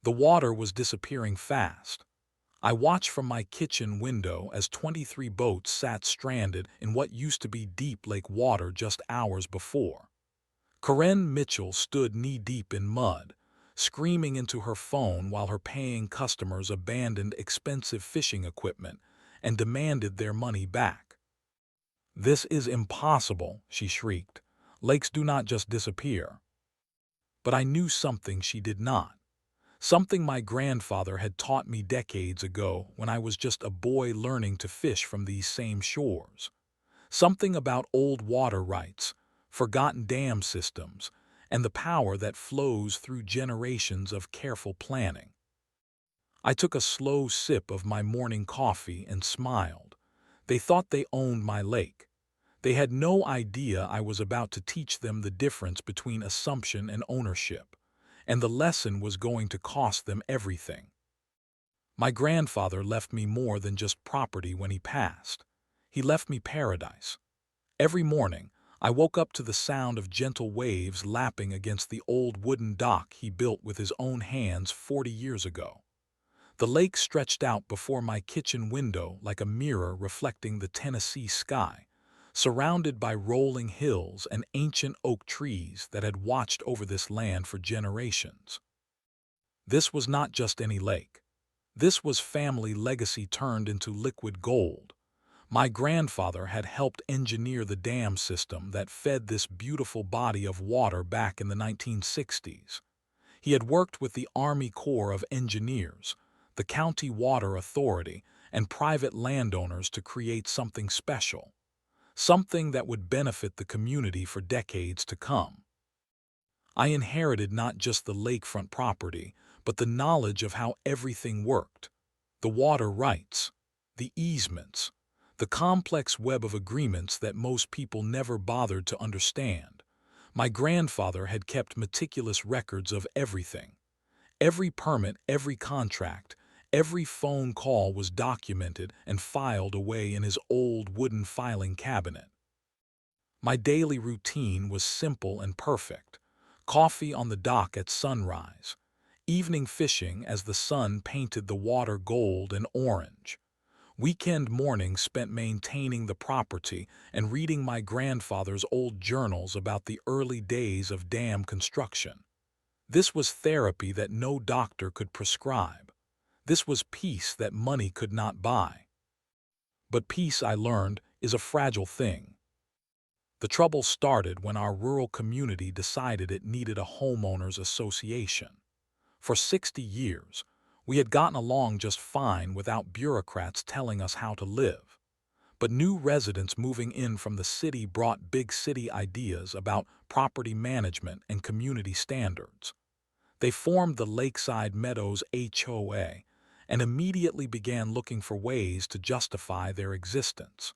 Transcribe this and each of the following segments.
The water was disappearing fast. I watched from my kitchen window as 23 boats sat stranded in what used to be deep lake water just hours before. Karen Mitchell stood knee-deep in mud, screaming into her phone while her paying customers abandoned expensive fishing equipment and demanded their money back. "This is impossible," she shrieked. "Lakes do not just disappear." But I knew something she did not. Something my grandfather had taught me decades ago when I was just a boy learning to fish from these same shores. Something about old water rights, forgotten dam systems, and the power that flows through generations of careful planning. I took a slow sip of my morning coffee and smiled. They thought they owned my lake. They had no idea I was about to teach them the difference between assumption and ownership, and the lesson was going to cost them everything. My grandfather left me more than just property when he passed. He left me paradise. Every morning, I woke up to the sound of gentle waves lapping against the old wooden dock he built with his own hands 40 years ago. The lake stretched out before my kitchen window like a mirror reflecting the Tennessee sky, surrounded by rolling hills and ancient oak trees that had watched over this land for generations. This was not just any lake. This was family legacy turned into liquid gold. My grandfather had helped engineer the dam system that fed this beautiful body of water back in the 1960s. He had worked with the Army Corps of Engineers, the County Water Authority, and private landowners to create something special, something that would benefit the community for decades to come. I inherited not just the lakefront property, but the knowledge of how everything worked: the water rights, the easements, the complex web of agreements that most people never bothered to understand. My grandfather had kept meticulous records of everything. Every permit, every contract, every phone call was documented and filed away in his old wooden filing cabinet. My daily routine was simple and perfect: coffee on the dock at sunrise, evening fishing as the sun painted the water gold and orange, weekend mornings spent maintaining the property and reading my grandfather's old journals about the early days of dam construction. This was therapy that no doctor could prescribe. This was peace that money could not buy. But peace, I learned, is a fragile thing. The trouble started when our rural community decided it needed a homeowners association. For 60 years, we had gotten along just fine without bureaucrats telling us how to live. But new residents moving in from the city brought big city ideas about property management and community standards. They formed the Lakeside Meadows HOA and immediately began looking for ways to justify their existence.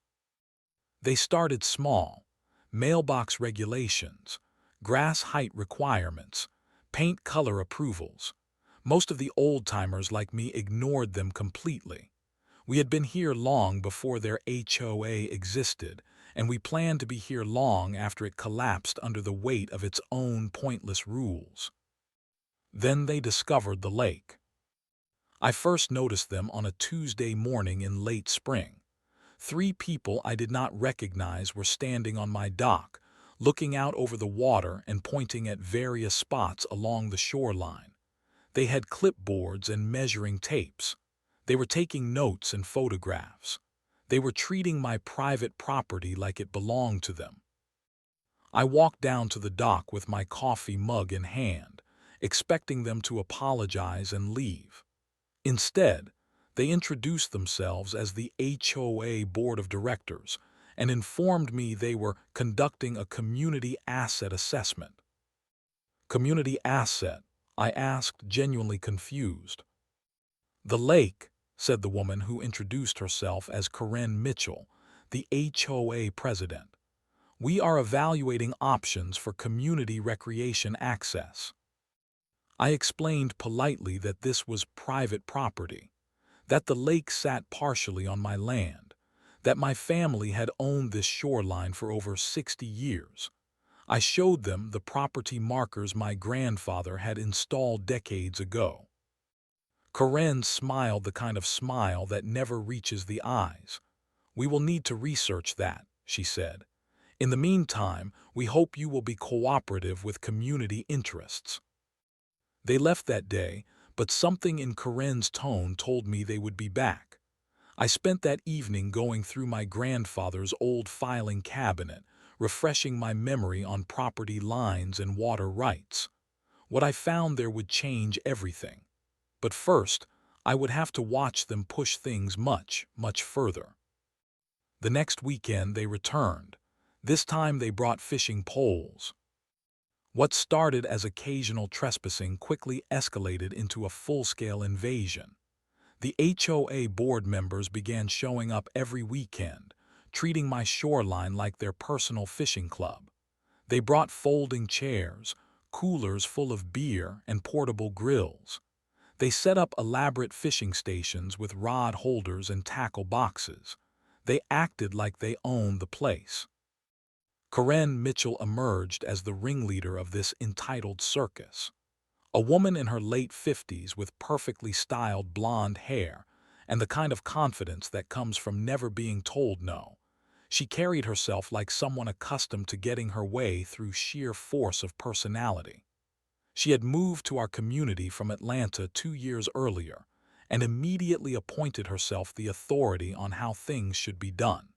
They started small: mailbox regulations, grass height requirements, paint color approvals. Most of the old-timers like me ignored them completely. We had been here long before their HOA existed, and we planned to be here long after it collapsed under the weight of its own pointless rules. Then they discovered the lake. I first noticed them on a Tuesday morning in late spring. 3 people I did not recognize were standing on my dock, looking out over the water and pointing at various spots along the shoreline. They had clipboards and measuring tapes. They were taking notes and photographs. They were treating my private property like it belonged to them. I walked down to the dock with my coffee mug in hand, expecting them to apologize and leave. Instead, they introduced themselves as the HOA Board of Directors and informed me they were conducting a community asset assessment. Community asset? I asked, genuinely confused. "The lake," said the woman who introduced herself as Karen Mitchell, the HOA president. "We are evaluating options for community recreation access." I explained politely that this was private property, that the lake sat partially on my land, that my family had owned this shoreline for over 60 years. I showed them the property markers my grandfather had installed decades ago. Karen smiled the kind of smile that never reaches the eyes. "We will need to research that," she said. "In the meantime, we hope you will be cooperative with community interests." They left that day, but something in Karen's tone told me they would be back. I spent that evening going through my grandfather's old filing cabinet, refreshing my memory on property lines and water rights. What I found there would change everything. But first, I would have to watch them push things much, much further. The next weekend they returned. This time they brought fishing poles. What started as occasional trespassing quickly escalated into a full-scale invasion. The HOA board members began showing up every weekend, treating my shoreline like their personal fishing club. They brought folding chairs, coolers full of beer, and portable grills. They set up elaborate fishing stations with rod holders and tackle boxes. They acted like they owned the place. Karen Mitchell emerged as the ringleader of this entitled circus. A woman in her late 50s with perfectly styled blonde hair and the kind of confidence that comes from never being told no. She carried herself like someone accustomed to getting her way through sheer force of personality. She had moved to our community from Atlanta 2 years earlier and immediately appointed herself the authority on how things should be done.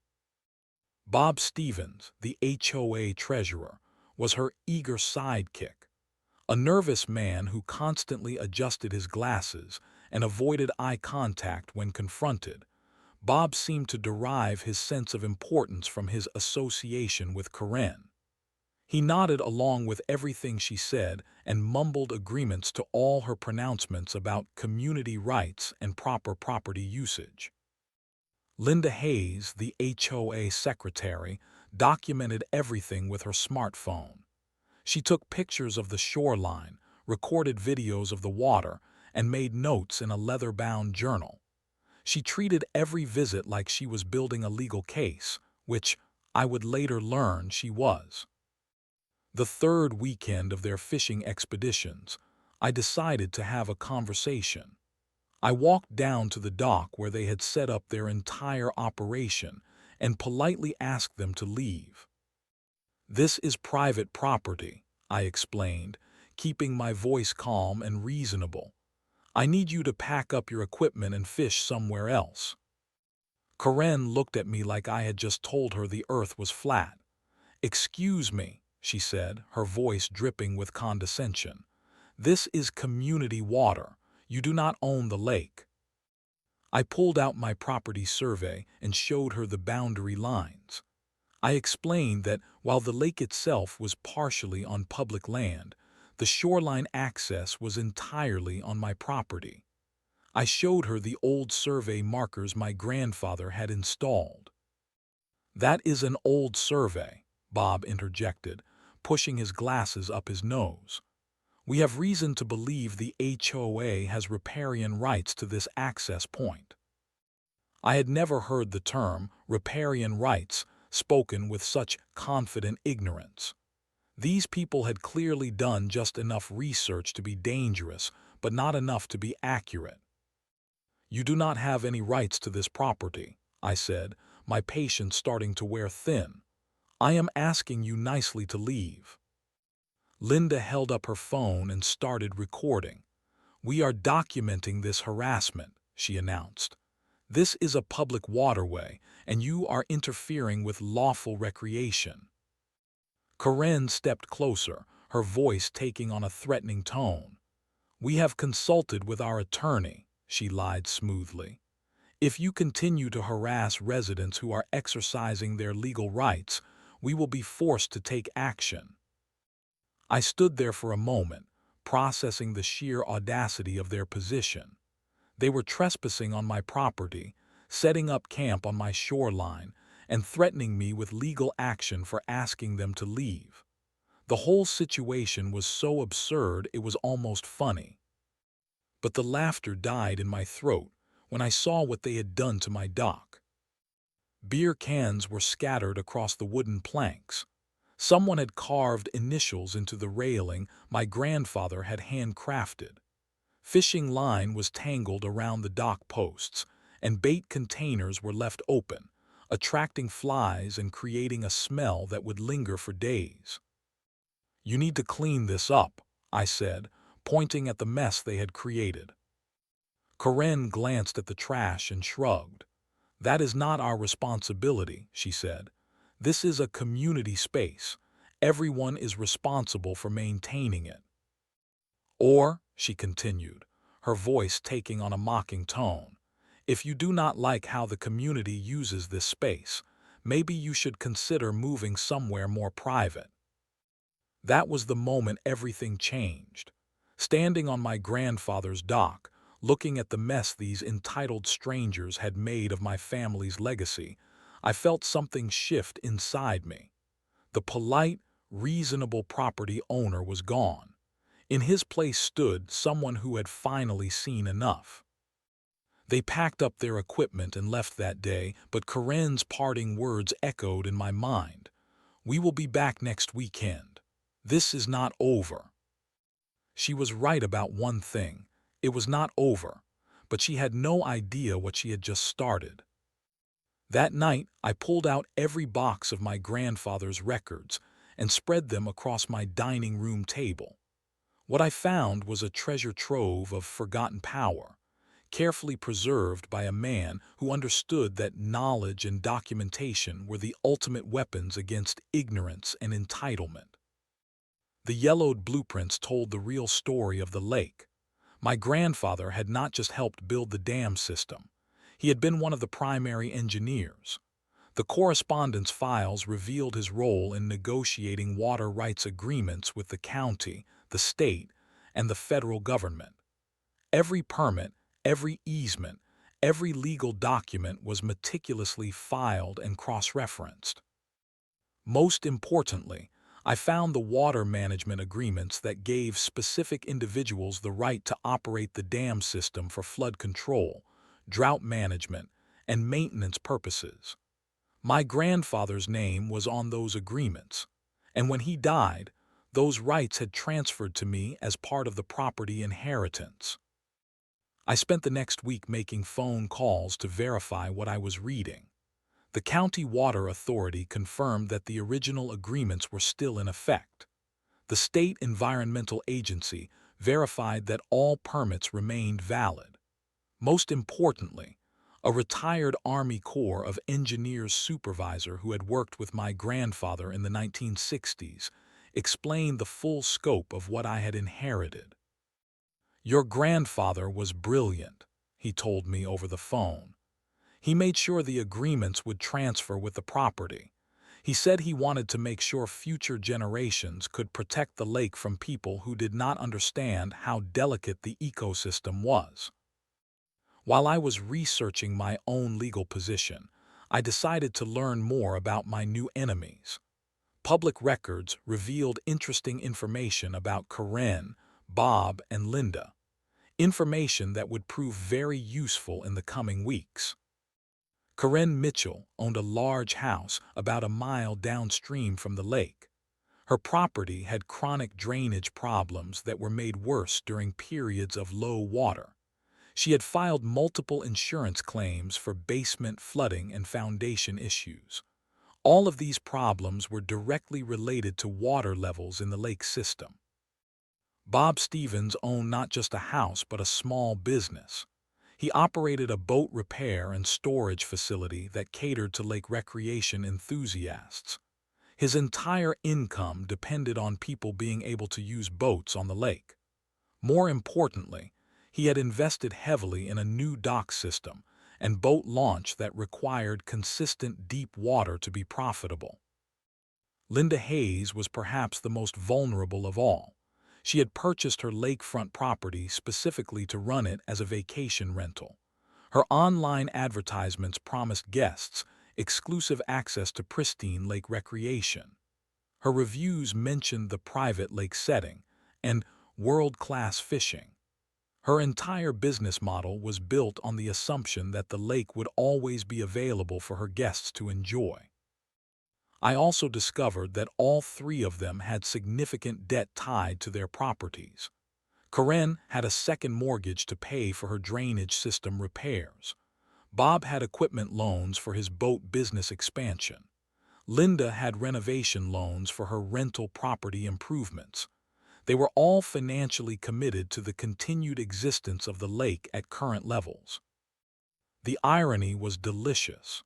Bob Stevens, the HOA treasurer, was her eager sidekick. A nervous man who constantly adjusted his glasses and avoided eye contact when confronted, Bob seemed to derive his sense of importance from his association with Karen. He nodded along with everything she said and mumbled agreements to all her pronouncements about community rights and proper property usage. Linda Hayes, the HOA secretary, documented everything with her smartphone. She took pictures of the shoreline, recorded videos of the water, and made notes in a leather-bound journal. She treated every visit like she was building a legal case, which I would later learn she was. The third weekend of their fishing expeditions, I decided to have a conversation. I walked down to the dock where they had set up their entire operation and politely asked them to leave. "This is private property," I explained, keeping my voice calm and reasonable. "I need you to pack up your equipment and fish somewhere else." Karen looked at me like I had just told her the earth was flat. "Excuse me," she said, her voice dripping with condescension. "This is community water. You do not own the lake." I pulled out my property survey and showed her the boundary lines. I explained that while the lake itself was partially on public land, the shoreline access was entirely on my property. I showed her the old survey markers my grandfather had installed. "That is an old survey," Bob interjected, pushing his glasses up his nose. "We have reason to believe the HOA has riparian rights to this access point." I had never heard the term riparian rights spoken with such confident ignorance. These people had clearly done just enough research to be dangerous, but not enough to be accurate. "You do not have any rights to this property," I said, my patience starting to wear thin. "I am asking you nicely to leave." Linda held up her phone and started recording. "We are documenting this harassment," she announced. "This is a public waterway, and you are interfering with lawful recreation." Karen stepped closer, her voice taking on a threatening tone. "We have consulted with our attorney," she lied smoothly. "If you continue to harass residents who are exercising their legal rights, we will be forced to take action." I stood there for a moment, processing the sheer audacity of their position. They were trespassing on my property, setting up camp on my shoreline, and threatening me with legal action for asking them to leave. The whole situation was so absurd it was almost funny. But the laughter died in my throat when I saw what they had done to my dock. Beer cans were scattered across the wooden planks. Someone had carved initials into the railing my grandfather had handcrafted. Fishing line was tangled around the dock posts, and bait containers were left open, attracting flies and creating a smell that would linger for days. "You need to clean this up," I said, pointing at the mess they had created. Karen glanced at the trash and shrugged. "That is not our responsibility," she said. "This is a community space. Everyone is responsible for maintaining it." "Or," she continued, her voice taking on a mocking tone, "if you do not like how the community uses this space, maybe you should consider moving somewhere more private." That was the moment everything changed. Standing on my grandfather's dock, looking at the mess these entitled strangers had made of my family's legacy, I felt something shift inside me. The polite, reasonable property owner was gone. In his place stood someone who had finally seen enough. They packed up their equipment and left that day, but Karen's parting words echoed in my mind. "We will be back next weekend. This is not over." She was right about one thing. It was not over, but she had no idea what she had just started. That night, I pulled out every box of my grandfather's records and spread them across my dining room table. What I found was a treasure trove of forgotten power, carefully preserved by a man who understood that knowledge and documentation were the ultimate weapons against ignorance and entitlement. The yellowed blueprints told the real story of the lake. My grandfather had not just helped build the dam system. He had been one of the primary engineers. The correspondence files revealed his role in negotiating water rights agreements with the county, the state, and the federal government. Every permit, every easement, every legal document was meticulously filed and cross-referenced. Most importantly, I found the water management agreements that gave specific individuals the right to operate the dam system for flood control, drought management, and maintenance purposes. My grandfather's name was on those agreements, and when he died, those rights had transferred to me as part of the property inheritance. I spent the next week making phone calls to verify what I was reading. The County Water Authority confirmed that the original agreements were still in effect. The State Environmental Agency verified that all permits remained valid. Most importantly, a retired Army Corps of Engineers supervisor who had worked with my grandfather in the 1960s explained the full scope of what I had inherited. "Your grandfather was brilliant," he told me over the phone. "He made sure the agreements would transfer with the property. He said he wanted to make sure future generations could protect the lake from people who did not understand how delicate the ecosystem was." While I was researching my own legal position, I decided to learn more about my new enemies. Public records revealed interesting information about Karen, Bob, and Linda, information that would prove very useful in the coming weeks. Karen Mitchell owned a large house about a mile downstream from the lake. Her property had chronic drainage problems that were made worse during periods of low water. She had filed multiple insurance claims for basement flooding and foundation issues. All of these problems were directly related to water levels in the lake system. Bob Stevens owned not just a house but a small business. He operated a boat repair and storage facility that catered to lake recreation enthusiasts. His entire income depended on people being able to use boats on the lake. More importantly, he had invested heavily in a new dock system and boat launch that required consistent deep water to be profitable. Linda Hayes was perhaps the most vulnerable of all. She had purchased her lakefront property specifically to run it as a vacation rental. Her online advertisements promised guests exclusive access to pristine lake recreation. Her reviews mentioned the private lake setting and world-class fishing. Her entire business model was built on the assumption that the lake would always be available for her guests to enjoy. I also discovered that all three of them had significant debt tied to their properties. Karen had a second mortgage to pay for her drainage system repairs. Bob had equipment loans for his boat business expansion. Linda had renovation loans for her rental property improvements. They were all financially committed to the continued existence of the lake at current levels. The irony was delicious.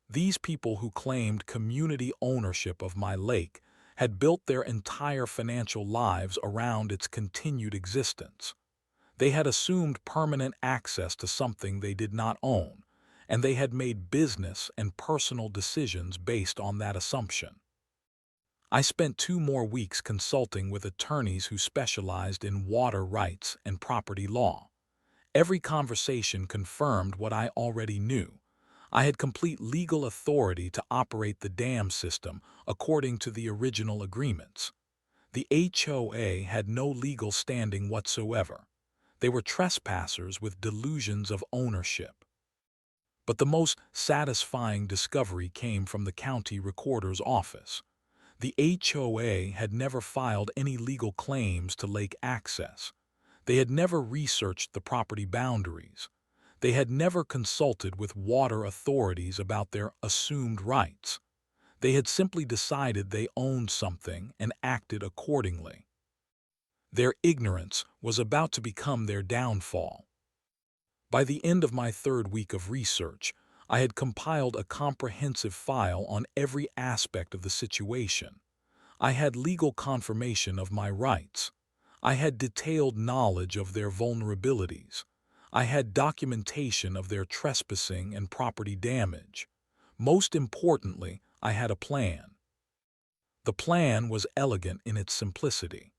These people who claimed community ownership of my lake had built their entire financial lives around its continued existence. They had assumed permanent access to something they did not own, and they had made business and personal decisions based on that assumption. I spent 2 more weeks consulting with attorneys who specialized in water rights and property law. Every conversation confirmed what I already knew. I had complete legal authority to operate the dam system according to the original agreements. The HOA had no legal standing whatsoever. They were trespassers with delusions of ownership. But the most satisfying discovery came from the county recorder's office. The HOA had never filed any legal claims to lake access. They had never researched the property boundaries. They had never consulted with water authorities about their assumed rights. They had simply decided they owned something and acted accordingly. Their ignorance was about to become their downfall. By the end of my 3rd week of research, I had compiled a comprehensive file on every aspect of the situation. I had legal confirmation of my rights. I had detailed knowledge of their vulnerabilities. I had documentation of their trespassing and property damage. Most importantly, I had a plan. The plan was elegant in its simplicity.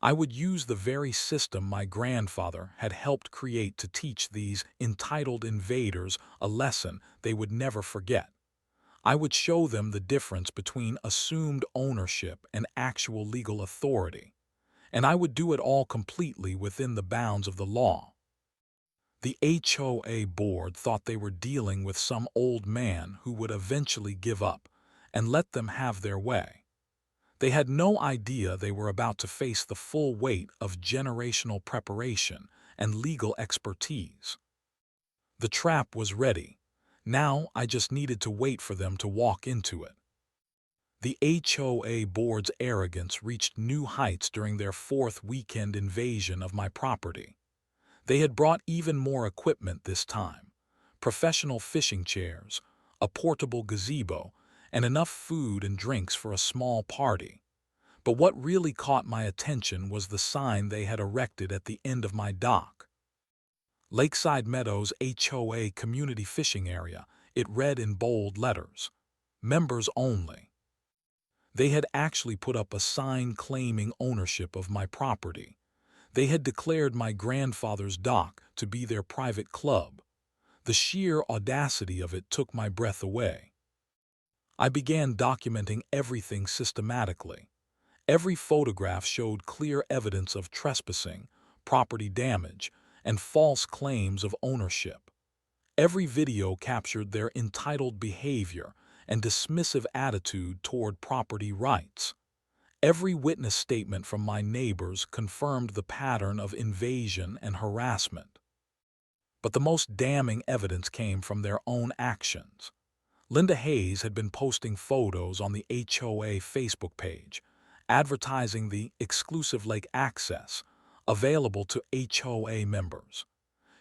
I would use the very system my grandfather had helped create to teach these entitled invaders a lesson they would never forget. I would show them the difference between assumed ownership and actual legal authority, and I would do it all completely within the bounds of the law. The HOA board thought they were dealing with some old man who would eventually give up and let them have their way. They had no idea they were about to face the full weight of generational preparation and legal expertise. The trap was ready. Now I just needed to wait for them to walk into it. The HOA board's arrogance reached new heights during their 4th weekend invasion of my property. They had brought even more equipment this time: professional fishing chairs, a portable gazebo, and enough food and drinks for a small party. But what really caught my attention was the sign they had erected at the end of my dock. Lakeside Meadows HOA Community Fishing Area. It read in bold letters, "Members only." They had actually put up a sign claiming ownership of my property. They had declared my grandfather's dock to be their private club. The sheer audacity of it took my breath away. I began documenting everything systematically. Every photograph showed clear evidence of trespassing, property damage, and false claims of ownership. Every video captured their entitled behavior and dismissive attitude toward property rights. Every witness statement from my neighbors confirmed the pattern of invasion and harassment. But the most damning evidence came from their own actions. Linda Hayes had been posting photos on the HOA Facebook page, advertising the exclusive lake access available to HOA members.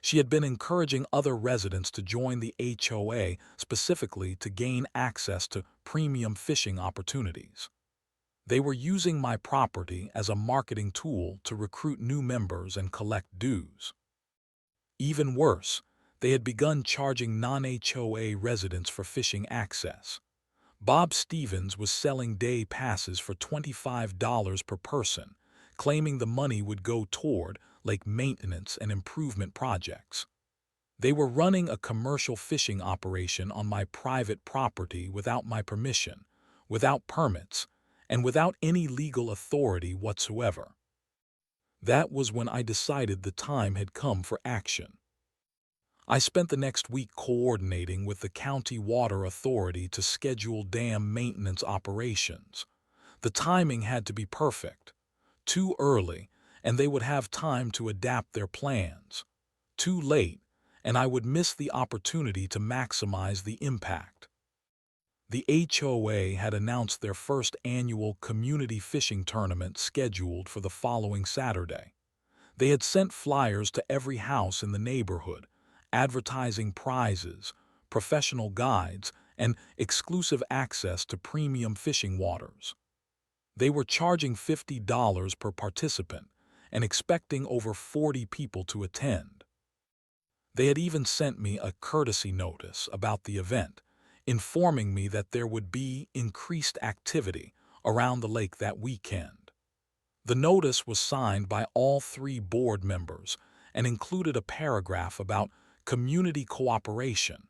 She had been encouraging other residents to join the HOA specifically to gain access to premium fishing opportunities. They were using my property as a marketing tool to recruit new members and collect dues. Even worse, they had begun charging non-HOA residents for fishing access. Bob Stevens was selling day passes for $25 per person, claiming the money would go toward lake maintenance and improvement projects. They were running a commercial fishing operation on my private property without my permission, without permits, and without any legal authority whatsoever. That was when I decided the time had come for action. I spent the next week coordinating with the county water authority to schedule dam maintenance operations. The timing had to be perfect, too early, and they would have time to adapt their plans. Too late, and I would miss the opportunity to maximize the impact. The HOA had announced their first annual community fishing tournament scheduled for the following Saturday. They had sent flyers to every house in the neighborhood, advertising prizes, professional guides, and exclusive access to premium fishing waters. They were charging $50 per participant and expecting over 40 people to attend. They had even sent me a courtesy notice about the event, informing me that there would be increased activity around the lake that weekend. The notice was signed by all 3 board members and included a paragraph about community cooperation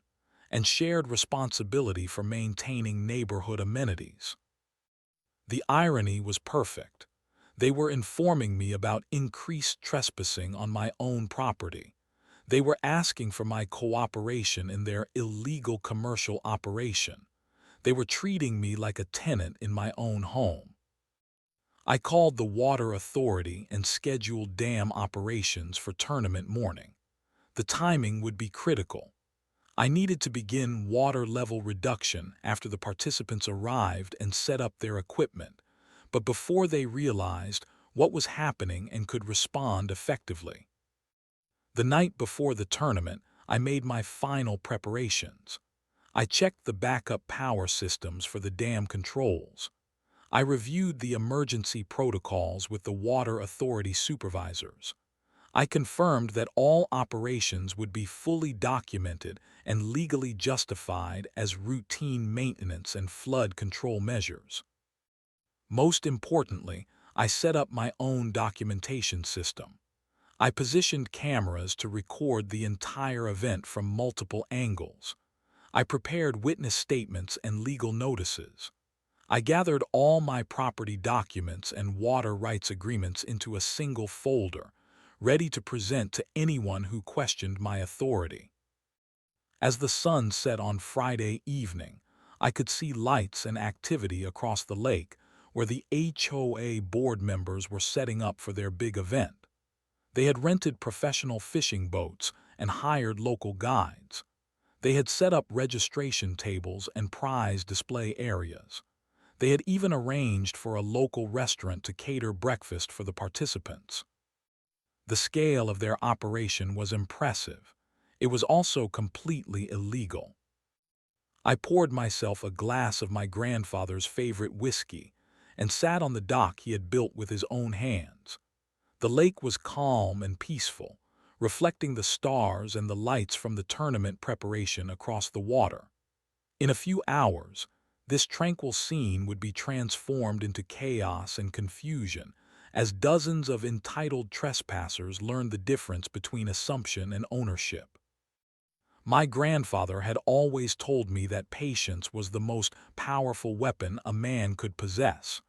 and shared responsibility for maintaining neighborhood amenities. The irony was perfect. They were informing me about increased trespassing on my own property. They were asking for my cooperation in their illegal commercial operation. They were treating me like a tenant in my own home. I called the water authority and scheduled dam operations for tournament morning. The timing would be critical. I needed to begin water level reduction after the participants arrived and set up their equipment, but before they realized what was happening and could respond effectively. The night before the tournament, I made my final preparations. I checked the backup power systems for the dam controls. I reviewed the emergency protocols with the water authority supervisors. I confirmed that all operations would be fully documented and legally justified as routine maintenance and flood control measures. Most importantly, I set up my own documentation system. I positioned cameras to record the entire event from multiple angles. I prepared witness statements and legal notices. I gathered all my property documents and water rights agreements into a single folder, ready to present to anyone who questioned my authority. As the sun set on Friday evening, I could see lights and activity across the lake where the HOA board members were setting up for their big event. They had rented professional fishing boats and hired local guides. They had set up registration tables and prize display areas. They had even arranged for a local restaurant to cater breakfast for the participants. The scale of their operation was impressive. It was also completely illegal. I poured myself a glass of my grandfather's favorite whiskey and sat on the dock he had built with his own hands. The lake was calm and peaceful, reflecting the stars and the lights from the tournament preparation across the water. In a few hours, this tranquil scene would be transformed into chaos and confusion as dozens of entitled trespassers learned the difference between assumption and ownership. My grandfather had always told me that patience was the most powerful weapon a man could possess.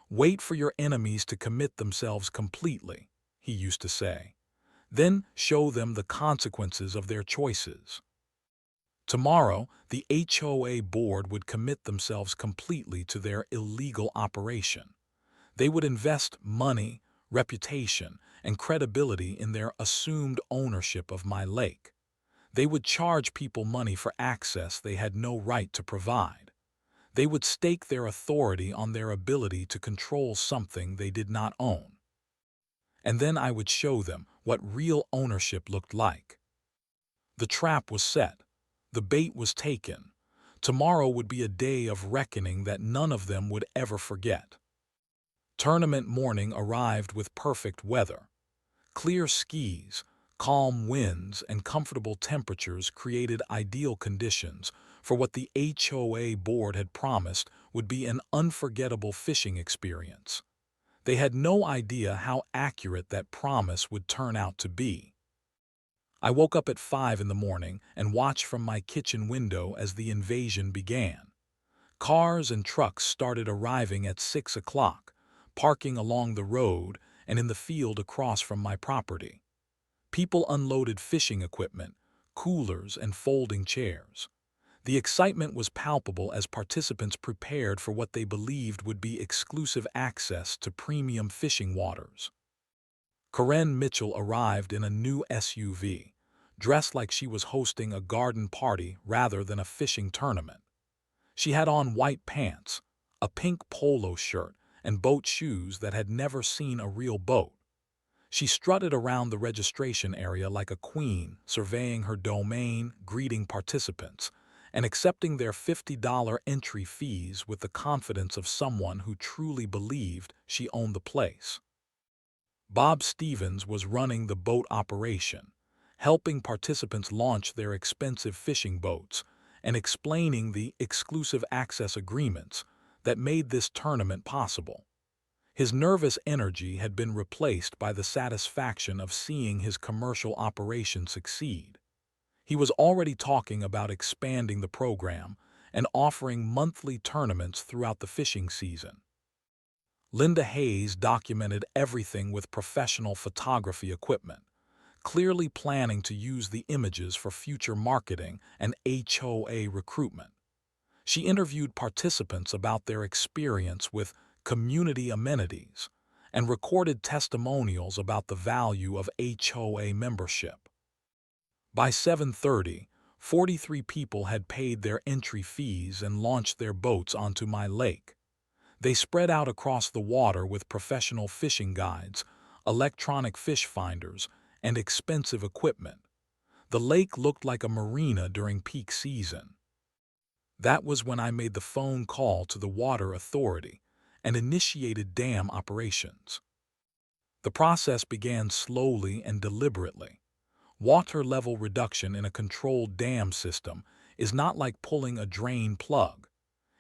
Wait for your enemies to commit themselves completely, he used to say. Then show them the consequences of their choices. Tomorrow, the HOA board would commit themselves completely to their illegal operation. They would invest money, reputation, and credibility in their assumed ownership of my lake. They would charge people money for access they had no right to provide. They would stake their authority on their ability to control something they did not own. And then I would show them what real ownership looked like. The trap was set. The bait was taken. Tomorrow would be a day of reckoning that none of them would ever forget. Tournament morning arrived with perfect weather. Clear skies, calm winds, and comfortable temperatures created ideal conditions for what the HOA board had promised would be an unforgettable fishing experience. They had no idea how accurate that promise would turn out to be. I woke up at 5 in the morning and watched from my kitchen window as the invasion began. Cars and trucks started arriving at 6 o'clock, parking along the road and in the field across from my property. People unloaded fishing equipment, coolers, and folding chairs. The excitement was palpable as participants prepared for what they believed would be exclusive access to premium fishing waters. Karen Mitchell arrived in a new SUV, dressed like she was hosting a garden party rather than a fishing tournament. She had on white pants, a pink polo shirt, and boat shoes that had never seen a real boat. She strutted around the registration area like a queen, surveying her domain, greeting participants, and accepting their $50 entry fees with the confidence of someone who truly believed she owned the place. Bob Stevens was running the boat operation, helping participants launch their expensive fishing boats and explaining the exclusive access agreements that made this tournament possible. His nervous energy had been replaced by the satisfaction of seeing his commercial operation succeed. He was already talking about expanding the program and offering monthly tournaments throughout the fishing season. Linda Hayes documented everything with professional photography equipment, clearly planning to use the images for future marketing and HOA recruitment. She interviewed participants about their experience with community amenities and recorded testimonials about the value of HOA membership. By 7:30, 43 people had paid their entry fees and launched their boats onto my lake. They spread out across the water with professional fishing guides, electronic fish finders, and expensive equipment. The lake looked like a marina during peak season. That was when I made the phone call to the water authority and initiated dam operations. The process began slowly and deliberately. Water level reduction in a controlled dam system is not like pulling a drain plug.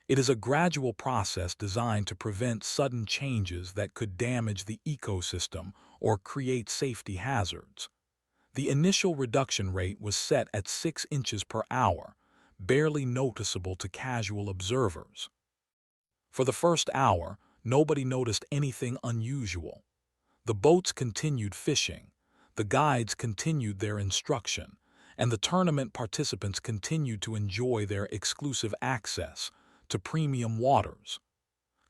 It is a gradual process designed to prevent sudden changes that could damage the ecosystem or create safety hazards. The initial reduction rate was set at 6 inches per hour, barely noticeable to casual observers. For the first hour, nobody noticed anything unusual. The boats continued fishing, the guides continued their instruction, and the tournament participants continued to enjoy their exclusive access to premium waters.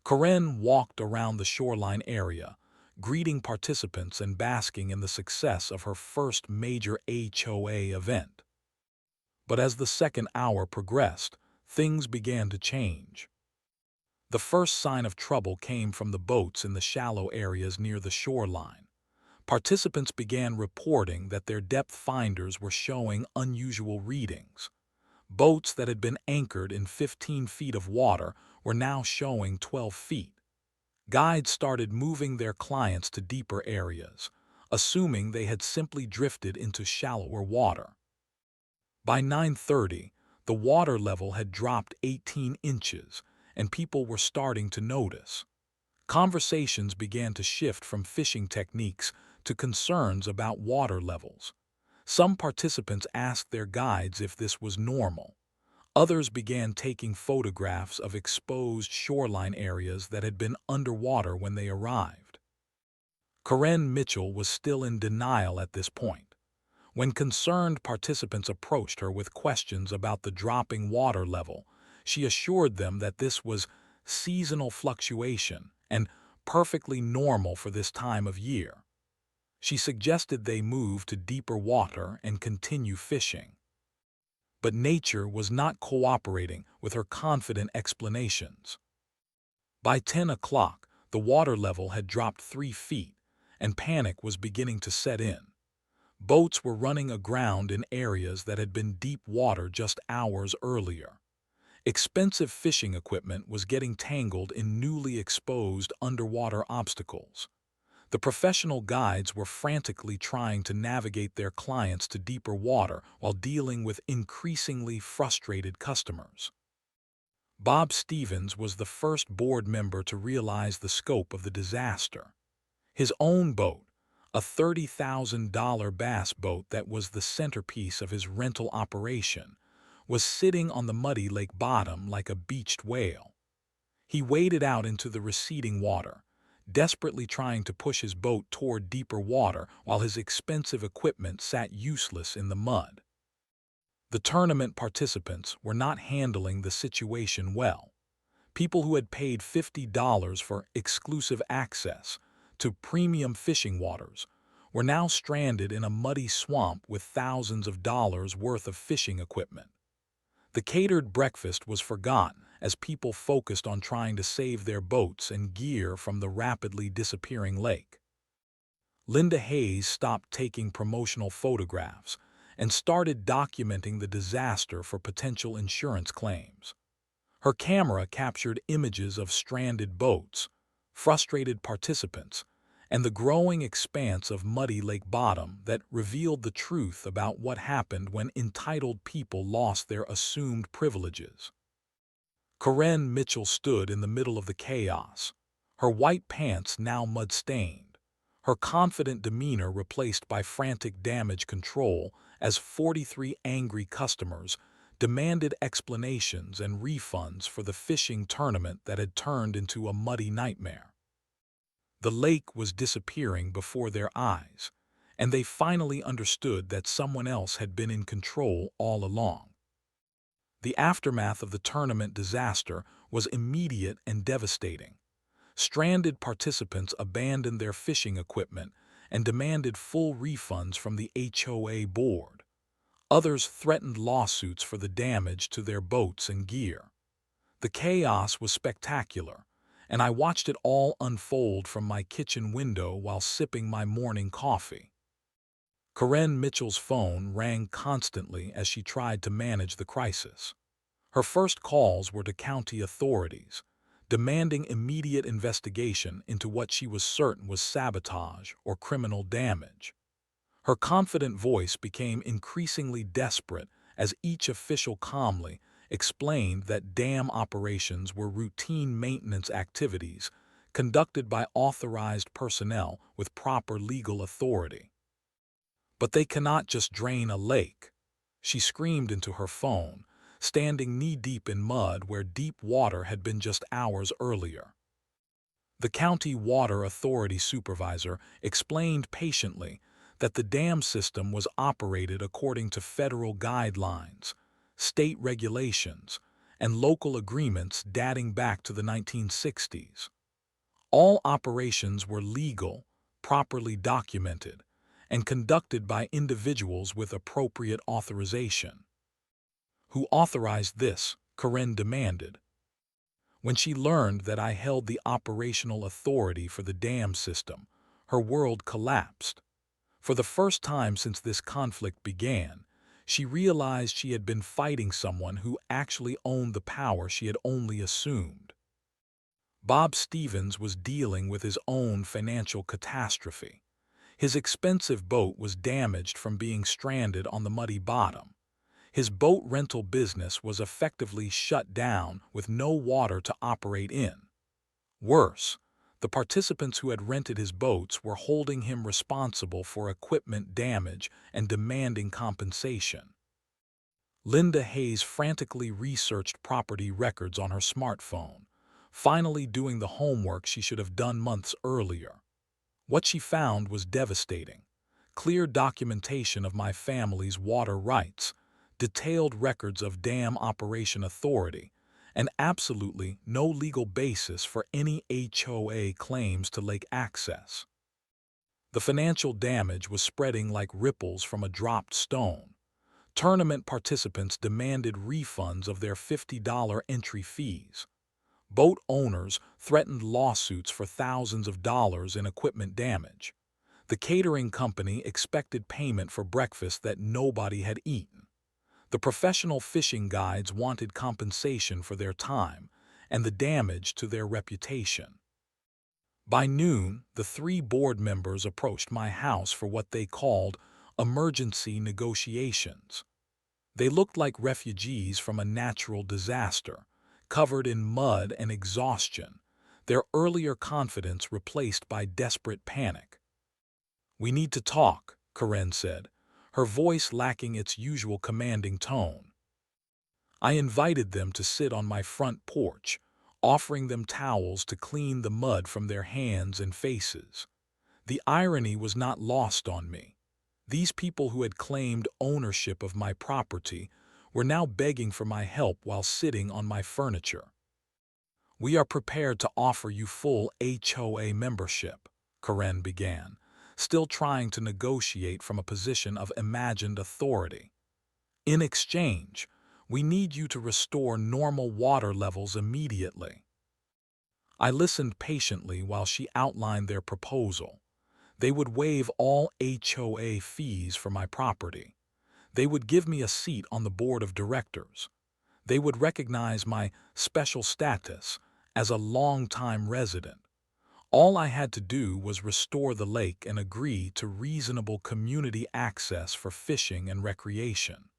Karen walked around the shoreline area, greeting participants and basking in the success of her first major HOA event. But as the second hour progressed, things began to change. The first sign of trouble came from the boats in the shallow areas near the shoreline. Participants began reporting that their depth finders were showing unusual readings. Boats that had been anchored in 15 feet of water were now showing 12 feet. Guides started moving their clients to deeper areas, assuming they had simply drifted into shallower water. By 9:30, the water level had dropped 18 inches, and people were starting to notice. Conversations began to shift from fishing techniques to concerns about water levels. Some participants asked their guides if this was normal. Others began taking photographs of exposed shoreline areas that had been underwater when they arrived. Karen Mitchell was still in denial at this point. When concerned participants approached her with questions about the dropping water level, she assured them that this was seasonal fluctuation and perfectly normal for this time of year. She suggested they move to deeper water and continue fishing. But nature was not cooperating with her confident explanations. By 10 o'clock, the water level had dropped 3 feet, and panic was beginning to set in. Boats were running aground in areas that had been deep water just hours earlier. Expensive fishing equipment was getting tangled in newly exposed underwater obstacles. The professional guides were frantically trying to navigate their clients to deeper water while dealing with increasingly frustrated customers. Bob Stevens was the first board member to realize the scope of the disaster. His own boat, a $30,000 bass boat that was the centerpiece of his rental operation, was sitting on the muddy lake bottom like a beached whale. He waded out into the receding water, desperately trying to push his boat toward deeper water while his expensive equipment sat useless in the mud. The tournament participants were not handling the situation well. People who had paid $50 for exclusive access to premium fishing waters were now stranded in a muddy swamp with thousands of dollars worth of fishing equipment. The catered breakfast was forgotten as people focused on trying to save their boats and gear from the rapidly disappearing lake. Linda Hayes stopped taking promotional photographs and started documenting the disaster for potential insurance claims. Her camera captured images of stranded boats, frustrated participants, and the growing expanse of muddy lake bottom that revealed the truth about what happened when entitled people lost their assumed privileges. Karen Mitchell stood in the middle of the chaos, her white pants now mud-stained, her confident demeanor replaced by frantic damage control as 43 angry customers demanded explanations and refunds for the fishing tournament that had turned into a muddy nightmare. The lake was disappearing before their eyes, and they finally understood that someone else had been in control all along. The aftermath of the tournament disaster was immediate and devastating. Stranded participants abandoned their fishing equipment and demanded full refunds from the HOA board. Others threatened lawsuits for the damage to their boats and gear. The chaos was spectacular, and I watched it all unfold from my kitchen window while sipping my morning coffee. Karen Mitchell's phone rang constantly as she tried to manage the crisis. Her first calls were to county authorities, demanding immediate investigation into what she was certain was sabotage or criminal damage. Her confident voice became increasingly desperate as each official calmly explained that dam operations were routine maintenance activities conducted by authorized personnel with proper legal authority. But they cannot just drain a lake, she screamed into her phone, standing knee-deep in mud where deep water had been just hours earlier. The county water authority supervisor explained patiently that the dam system was operated according to federal guidelines, state regulations, and local agreements dating back to the 1960s. All operations were legal, properly documented, and conducted by individuals with appropriate authorization. Who authorized this? Karen demanded. When she learned that I held the operational authority for the dam system, her world collapsed. For the first time since this conflict began, she realized she had been fighting someone who actually owned the power she had only assumed. Bob Stevens was dealing with his own financial catastrophe. His expensive boat was damaged from being stranded on the muddy bottom. His boat rental business was effectively shut down with no water to operate in. Worse, the participants who had rented his boats were holding him responsible for equipment damage and demanding compensation. Linda Hayes frantically researched property records on her smartphone, finally doing the homework she should have done months earlier. What she found was devastating. Clear documentation of my family's water rights, detailed records of dam operation authority, and absolutely no legal basis for any HOA claims to lake access. The financial damage was spreading like ripples from a dropped stone. Tournament participants demanded refunds of their $50 entry fees. Boat owners threatened lawsuits for thousands of dollars in equipment damage. The catering company expected payment for breakfast that nobody had eaten. The professional fishing guides wanted compensation for their time and the damage to their reputation. By noon, the 3 board members approached my house for what they called emergency negotiations. They looked like refugees from a natural disaster, covered in mud and exhaustion, their earlier confidence replaced by desperate panic. "We need to talk," Karen said, her voice lacking its usual commanding tone. I invited them to sit on my front porch, offering them towels to clean the mud from their hands and faces. The irony was not lost on me. These people who had claimed ownership of my property were now begging for my help while sitting on my furniture. "We are prepared to offer you full HOA membership," Karen began, still trying to negotiate from a position of imagined authority. In exchange, we need you to restore normal water levels immediately. I listened patiently while she outlined their proposal. They would waive all HOA fees for my property. They would give me a seat on the board of directors. They would recognize my special status as a long-time resident. All I had to do was restore the lake and agree to reasonable community access for fishing and recreation.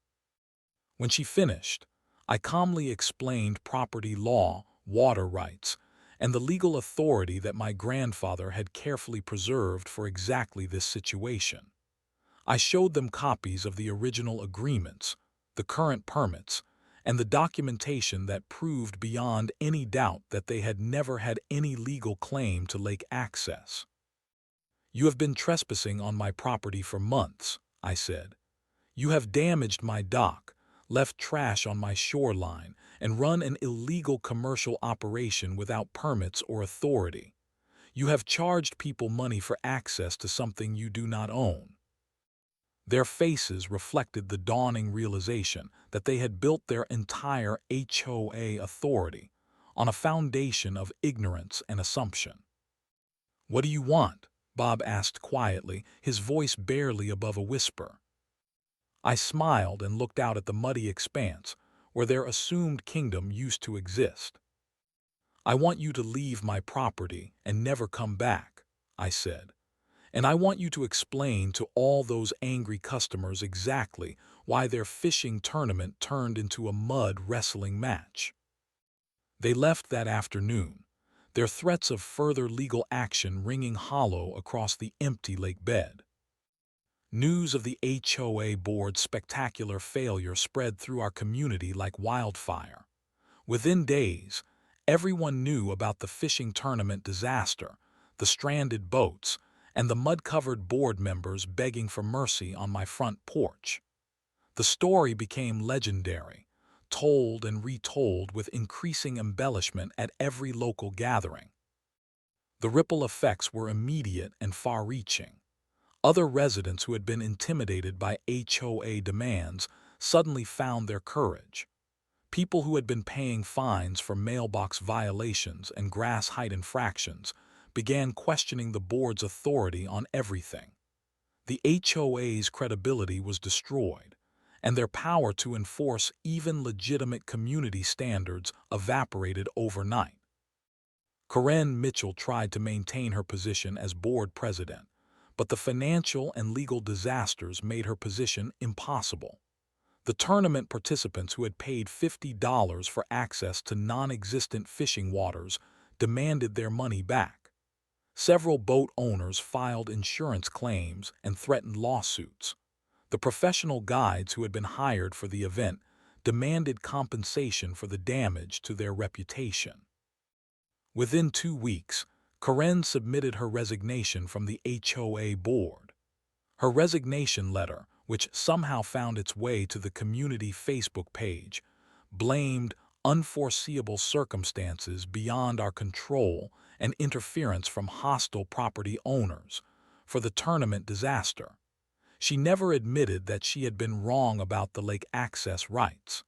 When she finished, I calmly explained property law, water rights, and the legal authority that my grandfather had carefully preserved for exactly this situation. I showed them copies of the original agreements, the current permits, and the documentation that proved beyond any doubt that they had never had any legal claim to lake access. "You have been trespassing on my property for months," I said. "You have damaged my dock, left trash on my shoreline, and run an illegal commercial operation without permits or authority. You have charged people money for access to something you do not own." Their faces reflected the dawning realization that they had built their entire HOA authority on a foundation of ignorance and assumption. "What do you want?" Bob asked quietly, his voice barely above a whisper. I smiled and looked out at the muddy expanse where their assumed kingdom used to exist. "I want you to leave my property and never come back," I said. "And I want you to explain to all those angry customers exactly why their fishing tournament turned into a mud wrestling match." They left that afternoon, their threats of further legal action ringing hollow across the empty lake bed. News of the HOA board's spectacular failure spread through our community like wildfire. Within days, everyone knew about the fishing tournament disaster, the stranded boats, and the mud-covered board members begging for mercy on my front porch. The story became legendary, told and retold with increasing embellishment at every local gathering. The ripple effects were immediate and far-reaching. Other residents who had been intimidated by HOA demands suddenly found their courage. People who had been paying fines for mailbox violations and grass height infractions began questioning the board's authority on everything. The HOA's credibility was destroyed, and their power to enforce even legitimate community standards evaporated overnight. Karen Mitchell tried to maintain her position as board president, but the financial and legal disasters made her position impossible. The tournament participants who had paid $50 for access to non-existent fishing waters demanded their money back. Several boat owners filed insurance claims and threatened lawsuits. The professional guides who had been hired for the event demanded compensation for the damage to their reputation. Within 2 weeks, Karen submitted her resignation from the HOA board. Her resignation letter, which somehow found its way to the community Facebook page, blamed unforeseeable circumstances beyond our control and interference from hostile property owners for the tournament disaster. She never admitted that she had been wrong about the lake access rights.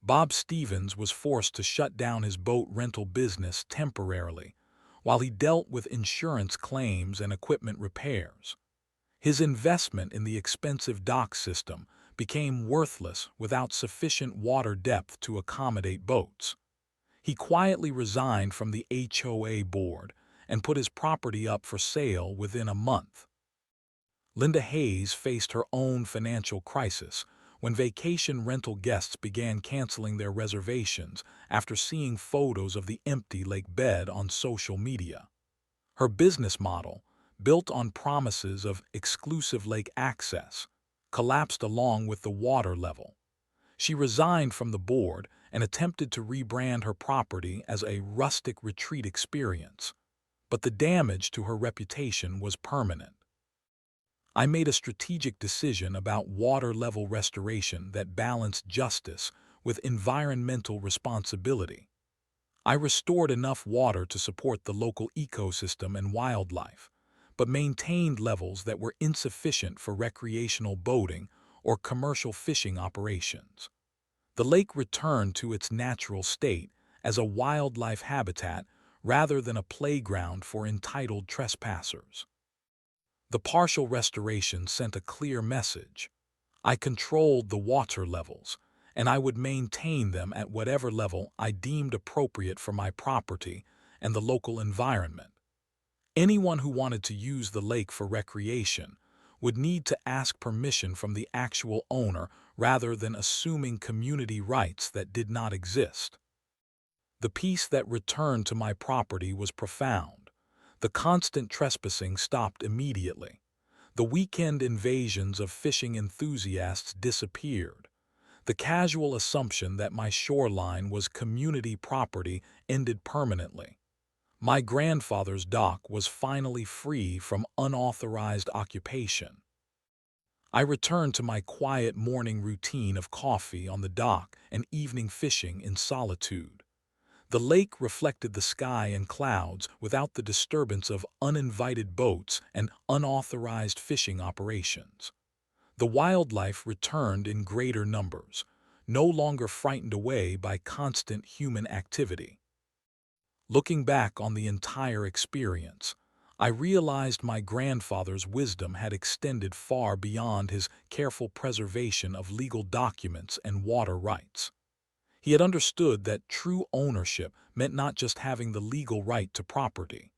Bob Stevens was forced to shut down his boat rental business temporarily while he dealt with insurance claims and equipment repairs. His investment in the expensive dock system became worthless without sufficient water depth to accommodate boats. He quietly resigned from the HOA board and put his property up for sale within a month. Linda Hayes faced her own financial crisis when vacation rental guests began canceling their reservations after seeing photos of the empty lake bed on social media. Her business model, built on promises of exclusive lake access, collapsed along with the water level. She resigned from the board and attempted to rebrand her property as a rustic retreat experience, but the damage to her reputation was permanent. I made a strategic decision about water level restoration that balanced justice with environmental responsibility. I restored enough water to support the local ecosystem and wildlife, but maintained levels that were insufficient for recreational boating or commercial fishing operations. The lake returned to its natural state as a wildlife habitat rather than a playground for entitled trespassers. The partial restoration sent a clear message. I controlled the water levels, and I would maintain them at whatever level I deemed appropriate for my property and the local environment. Anyone who wanted to use the lake for recreation would need to ask permission from the actual owner rather than assuming community rights that did not exist. The peace that returned to my property was profound. The constant trespassing stopped immediately. The weekend invasions of fishing enthusiasts disappeared. The casual assumption that my shoreline was community property ended permanently. My grandfather's dock was finally free from unauthorized occupation. I returned to my quiet morning routine of coffee on the dock and evening fishing in solitude. The lake reflected the sky and clouds without the disturbance of uninvited boats and unauthorized fishing operations. The wildlife returned in greater numbers, no longer frightened away by constant human activity. Looking back on the entire experience, I realized my grandfather's wisdom had extended far beyond his careful preservation of legal documents and water rights. He had understood that true ownership meant not just having the legal right to property,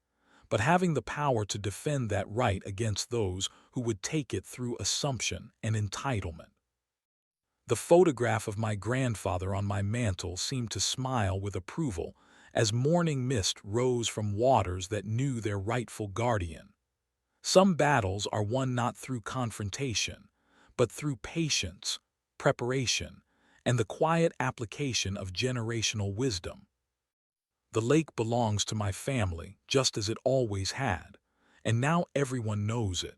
but having the power to defend that right against those who would take it through assumption and entitlement. The photograph of my grandfather on my mantel seemed to smile with approval as morning mist rose from waters that knew their rightful guardian. Some battles are won not through confrontation, but through patience, preparation, and the quiet application of generational wisdom. The lake belongs to my family, just as it always had, and now everyone knows it.